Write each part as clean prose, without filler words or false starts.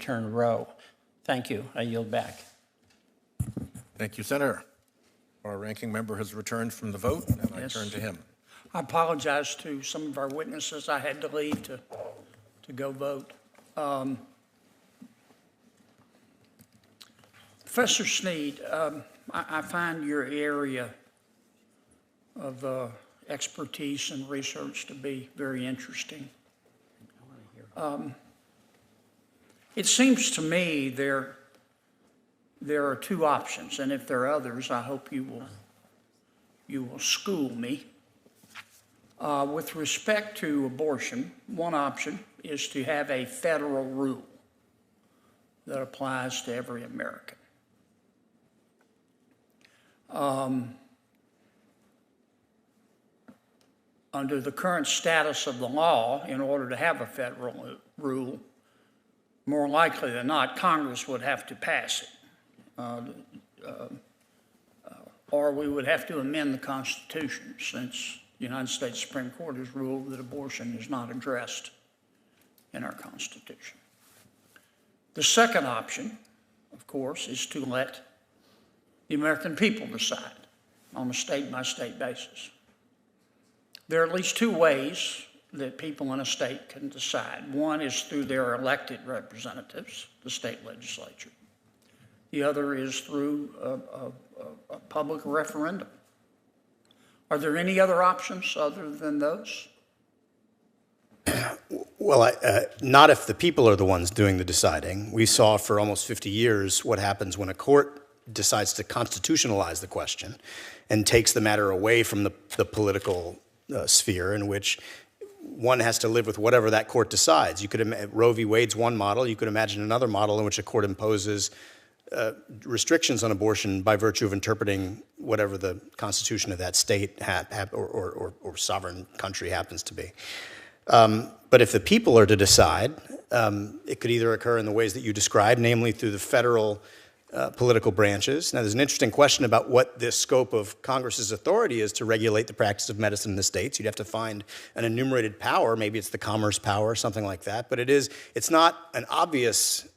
return to row. Thank you. I yield back. Thank you, Senator. Our ranking member has returned from the vote, and I Yes. turn to him. I apologize to some of our witnesses. I had to leave to go vote. Professor Sneed, I find your area of expertise and research to be very interesting. It seems to me there are two options, and if there are others, I hope you will school me. With respect to abortion, one option is to have a federal rule that applies to every American. Under the current status of the law, in order to have a federal rule, more likely than not, Congress would have to pass it. Or we would have to amend the Constitution, since the United States Supreme Court has ruled that abortion is not addressed in our Constitution. The second option, of course, is to let the American people decide on a state-by-state basis. There are at least two ways that people in a state can decide. One is through their elected representatives, the state legislature. The other is through a public referendum. Are there any other options other than those? Well, not if the people are the ones doing the deciding. We saw for almost 50 years what happens when a court decides to constitutionalize the question and takes the matter away from the political sphere, in which one has to live with whatever that court decides. You could Roe v. Wade's one model. You could imagine another model in which a court imposes restrictions on abortion by virtue of interpreting whatever the constitution of that state or sovereign country happens to be. But if the people are to decide, it could either occur in the ways that you described, namely through the federal political branches. Now, there's an interesting question about what the scope of Congress's authority is to regulate the practice of medicine in the states. You'd have to find an enumerated power. Maybe it's the commerce power or something like that. But it's not an obvious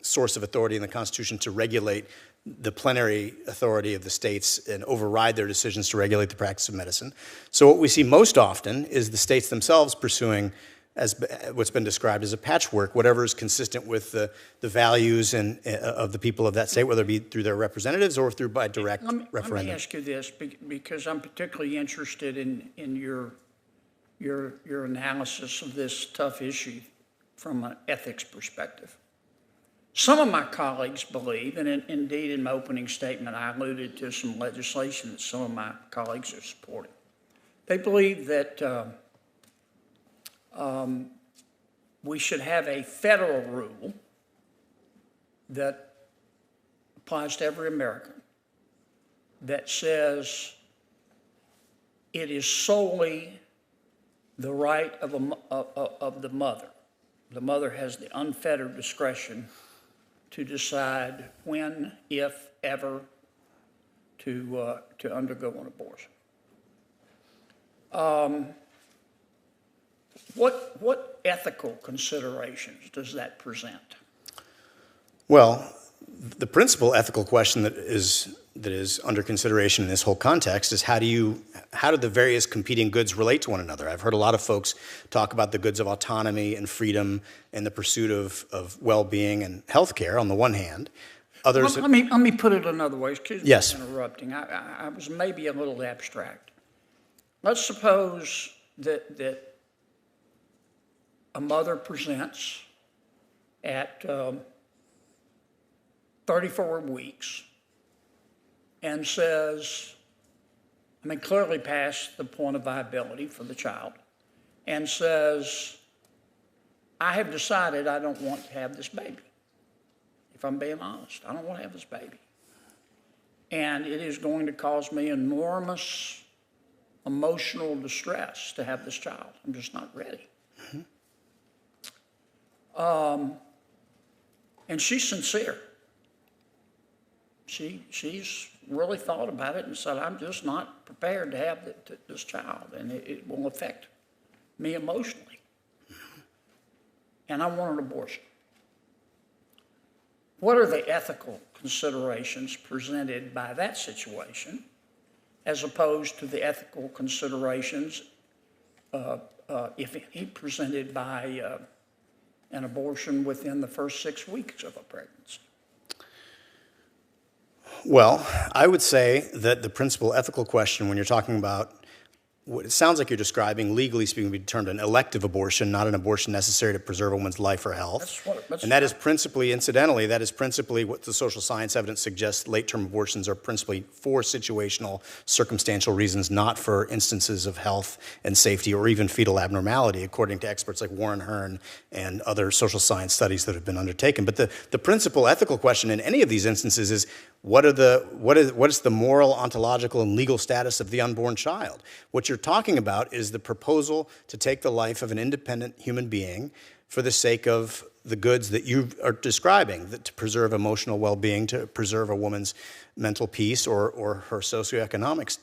source of authority in the Constitution to regulate the plenary authority of the states and override their decisions to regulate the practice of medicine. So what we see most often is the states themselves pursuing as what's been described as a patchwork, whatever is consistent with the values of the people of that state, whether it be through their representatives or by direct referendum. Let me ask you this, because I'm particularly interested in your analysis of this tough issue from an ethics perspective. Some of my colleagues believe, and indeed in my opening statement I alluded to some legislation that some of my colleagues are supporting. They believe that we should have a federal rule that applies to every American that says it is solely the right of the mother. The mother has the unfettered discretion to decide when, if ever, to undergo an abortion. What ethical considerations does that present? Well, the principal ethical question that is under consideration in this whole context is how do the various competing goods relate to one another? I've heard a lot of folks talk about the goods of autonomy and freedom and the pursuit of well-being and health care on the one hand. Others. Let me put it another way. Excuse me for interrupting. I was maybe a little abstract. Let's suppose that a mother presents at 34 weeks and says, clearly past the point of viability for the child, and says, I have decided I don't want to have this baby. If I'm being honest, I don't want to have this baby. And it is going to cause me enormous emotional distress to have this child. I'm just not ready. Mm-hmm. And she's sincere. She's really thought about it and said, I'm just not prepared to have this child, and it will affect me emotionally. And I want an abortion. what are the ethical considerations presented by that situation as opposed to the ethical considerations, if any, presented by an abortion within the first 6 weeks of a pregnancy? Well, I would say that the principal ethical question when you're talking about what it sounds like you're describing, legally speaking, would be termed an elective abortion, not an abortion necessary to preserve a woman's life or health. And that is principally, incidentally, that is principally what the social science evidence suggests. Late-term abortions are principally for situational, circumstantial reasons, not for instances of health and safety or even fetal abnormality, according to experts like Warren Hearn and other social science studies that have been undertaken. But the principal ethical question in any of these instances is, what is the moral, ontological, and legal status of the unborn child? What you're talking about is the proposal to take the life of an independent human being for the sake of the goods that you are describing, that to preserve emotional well-being, to preserve a woman's mental peace or her socioeconomic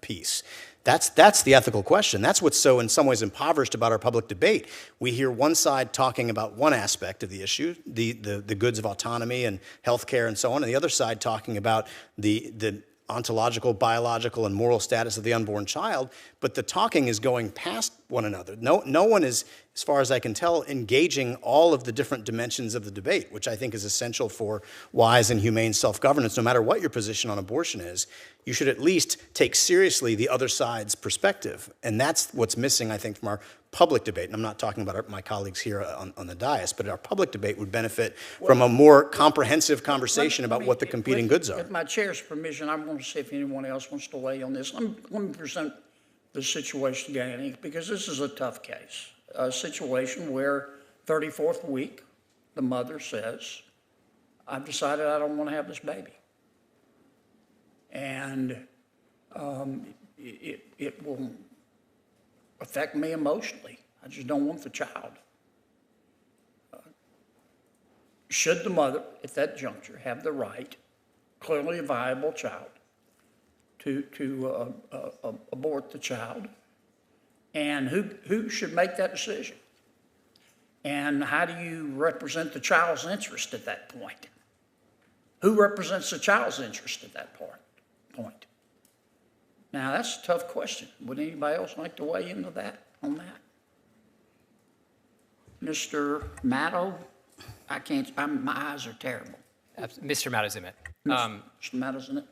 peace. That's the ethical question. That's what's so in some ways impoverished about our public debate. We hear one side talking about one aspect of the issue, the goods of autonomy and healthcare and so on, and the other side talking about the ontological, biological, and moral status of the unborn child, but the talking is going past one another. No one is, as far as I can tell, engaging all of the different dimensions of the debate, which I think is essential for wise and humane self-governance. No matter what your position on abortion is, you should at least take seriously the other side's perspective. And that's what's missing, I think, from our public debate. And I'm not talking about my colleagues here on the dais, but our public debate would benefit from a more comprehensive conversation about what the competing goods are. With my chair's permission, I'm going to see if anyone else wants to weigh on this. Let me present the situation again, because this is a tough case. A situation where 34th week, the mother says, I've decided I don't want to have this baby. And it will affect me emotionally. I just don't want the child. Should the mother, at that juncture, have the right, clearly a viable child, to abort the child? And who should make that decision? And how do you represent the child's interest at that point? Who represents the child's interest at that point? Now, that's a tough question. Would anybody else like to weigh into that, on that? Mr. Matto? My eyes are terrible. Mr. Matto-Zimmet. Mr. Matto-Zimmet?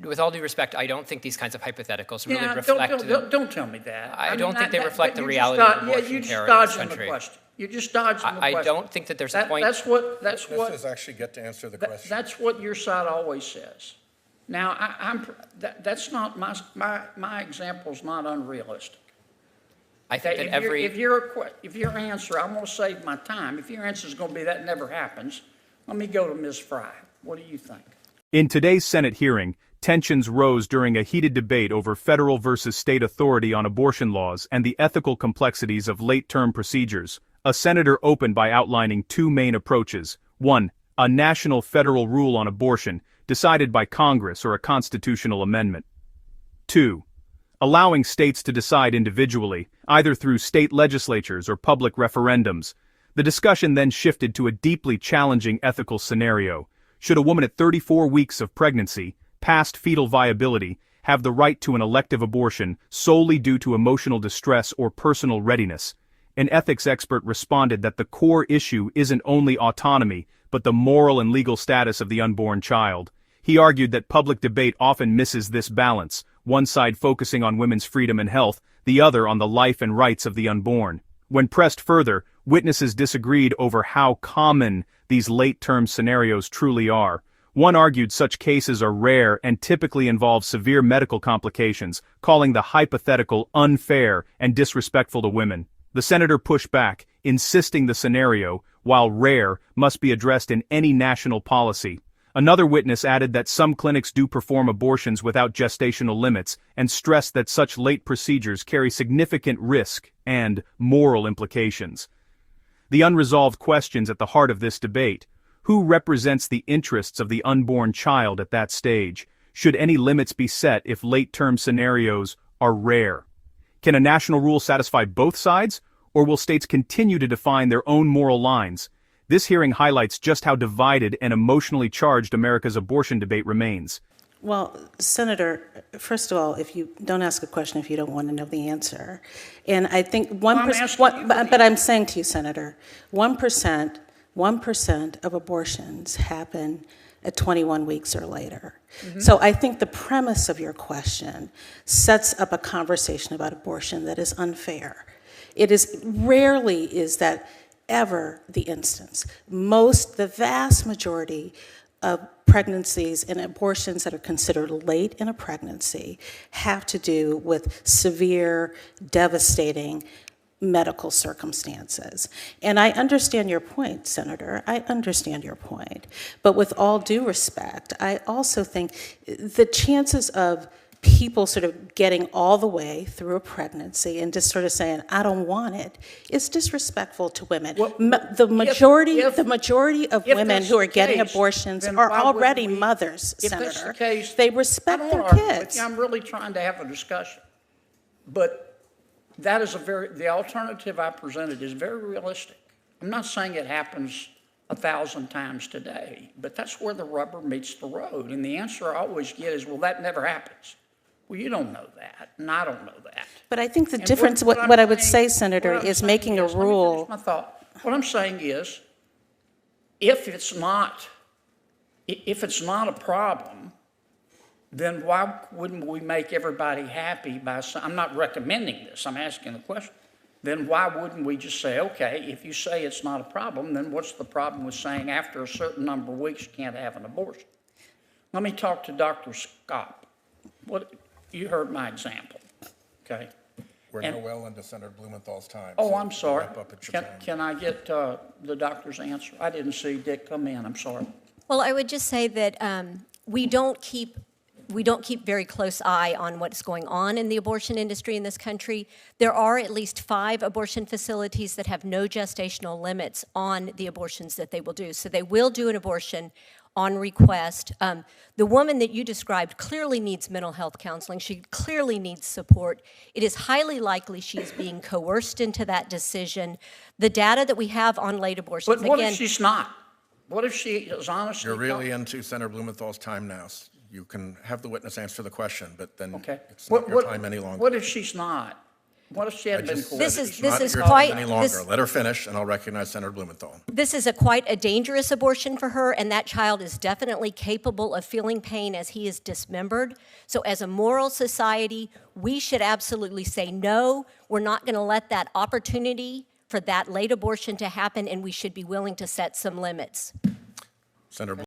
With all due respect, I don't think these kinds of hypotheticals really Yeah, reflect... don't tell me that. I mean, don't think they reflect the you reality just of dod- abortion you just care in this dodging country. the question. You're just dodging the question. I don't think that there's a point... That's what Witnesses actually get to answer the question. that's what your side always says. Now, that's not my example's not unrealistic. I think that every... If your answer, I'm going to save my time. If your answer is going to be that never happens, let me go to Ms. Fry. What do you think? In today's Senate hearing, tensions rose during a heated debate over federal versus state authority on abortion laws and the ethical complexities of late-term procedures. A senator opened by outlining two main approaches. One, a national federal rule on abortion, decided by Congress or a constitutional amendment. Two, allowing states to decide individually, either through state legislatures or public referendums. The discussion then shifted to a deeply challenging ethical scenario. Should a woman at 34 weeks of pregnancy, past fetal viability, have the right to an elective abortion solely due to emotional distress or personal readiness? An ethics expert responded that the core issue isn't only autonomy, but the moral and legal status of the unborn child. He argued that public debate often misses this balance, one side focusing on women's freedom and health, the other on the life and rights of the unborn. When pressed further, witnesses disagreed over how common these late-term scenarios truly are. One argued such cases are rare and typically involve severe medical complications, calling the hypothetical unfair and disrespectful to women. The senator pushed back, insisting the scenario, while rare, must be addressed in any national policy. Another witness added that some clinics do perform abortions without gestational limits and stressed that such late procedures carry significant risk and moral implications. The unresolved questions at the heart of this debate: who represents the interests of the unborn child at that stage? Should any limits be set if late-term scenarios are rare? Can a national rule satisfy both sides, or will states continue to define their own moral lines? This hearing highlights just how divided and emotionally charged America's abortion debate remains. Well, Senator, first of all, if you don't ask a question if you don't want to know the answer. And I think 1%, but I'm saying to you, Senator, 1% of abortions happen at 21 weeks or later. So I think the premise of your question sets up a conversation about abortion that is unfair. It is rarely is that ever the instance. The vast majority of pregnancies and abortions that are considered late in a pregnancy have to do with severe, devastating medical circumstances. And I understand your point, Senator. I understand your point. But with all due respect, I also think the chances of people sort of getting all the way through a pregnancy and just sort of saying, I don't want it, is disrespectful to women. Well, the majority of if women that's who are the getting case, abortions then are why wouldn't already we- mothers, If that's the Senator. case, They respect I don't their wanna argue with kids. you. I'm really trying to have a discussion. But that is the alternative I presented is very realistic. I'm not saying it happens 1,000 times today, but that's where the rubber meets the road. And the answer I always get is, well, that never happens. Well, you don't know that, and I don't know that. But I think the And difference, I'm what I would saying- say, Senator, what I'm is saying making a is- let me rule. finish my thought. What I'm saying is, if it's not a problem, then why wouldn't we make everybody happy by saying, I'm not recommending this, I'm asking the question. Then why wouldn't we just say, okay, if you say it's not a problem, then what's the problem with saying after a certain number of weeks you can't have an abortion? Let me talk to Dr. Scott. You heard my example, okay? We're And- now well into Senator Blumenthal's time. Oh, so I'm sorry. wrap up at your time. Can I get the doctor's answer? I didn't see Dick come in, I'm sorry. Well, I would just say that we don't keep very close eye on what's going on in the abortion industry in this country. There are at least 5 abortion facilities that have no gestational limits on the abortions that they will do. So they will do an abortion on request. The woman that you described clearly needs mental health counseling. She clearly needs support. It is highly likely she is being coerced into that decision. The data that we have on late abortions, But what again, if she's not? What if she is honestly? You're really into Senator Blumenthal's time now. You can have the witness answer the question, but then Okay. it's not your time any longer. What if she's not? What if she hadn't been coerced? This is- It's this not is your quite- time any longer. this- Let her finish, and I'll recognize Senator Blumenthal. This is quite a dangerous abortion for her, and that child is definitely capable of feeling pain as he is dismembered. So as a moral society, we should absolutely say, no, we're not going to let that opportunity for that late abortion to happen, and we should be willing to set some limits. Senator